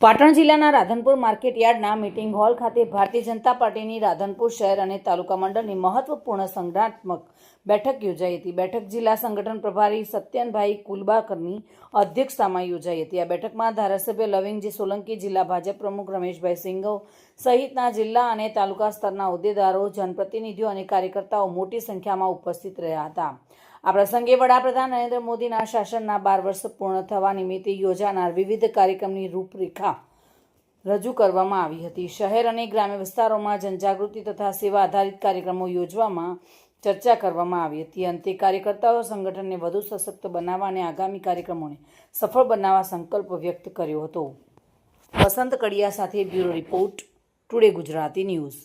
પાટણ જિલ્લાના રાધનપુર માર્કેટ યાર્ડના meeting hall ખાતે ભારતીય જનતા પાર્ટીની રાધનપુર શહેર અને તાલુકા મંડળની મહત્વપૂર્ણ સંગઠનાત્મક બેઠક યોજાઈ હતી. બેઠક જિલ્લા સંગઠન પ્રભારી સત્યનભાઈ કુલબાકરની અધ્યક્ષતામાં યોજાઈ હતી. આ બેઠકમાં ધારાસભ્ય લવિંગજી સોલંકી, જિલ્લા ભાજપ પ્રમુખ રમેશભાઈ સિંઘવ સહિતના જિલ્લા અને તાલુકા સ્તરના હોદ્દેદારો, જનપ્રતિનિધિઓ અને કાર્યકર્તાઓ મોટી સંખ્યામાં ઉપસ્થિત રહ્યા હતા. આ પ્રસંગે વડાપ્રધાન નરેન્દ્ર મોદીના શાસનના 12 વર્ષ પૂર્ણ થવા નિમિત્તે યોજાનાર વિવિધ કાર્યક્રમની રૂપરેખા રજૂ કરવામાં આવી હતી. શહેર અને ગ્રામ્ય વિસ્તારોમાં જનજાગૃતિ તથા સેવા આધારિત કાર્યક્રમો યોજવામાં ચર્ચા કરવામાં આવી હતી. અંતે કાર્યકર્તાઓ સંગઠનને વધુ સશક્ત બનાવવા અને આગામી કાર્યક્રમોને સફળ બનાવવા સંકલ્પ વ્યક્ત કર્યો હતો. વસંત કડિયા સાથે bureau report, today Gujarati news.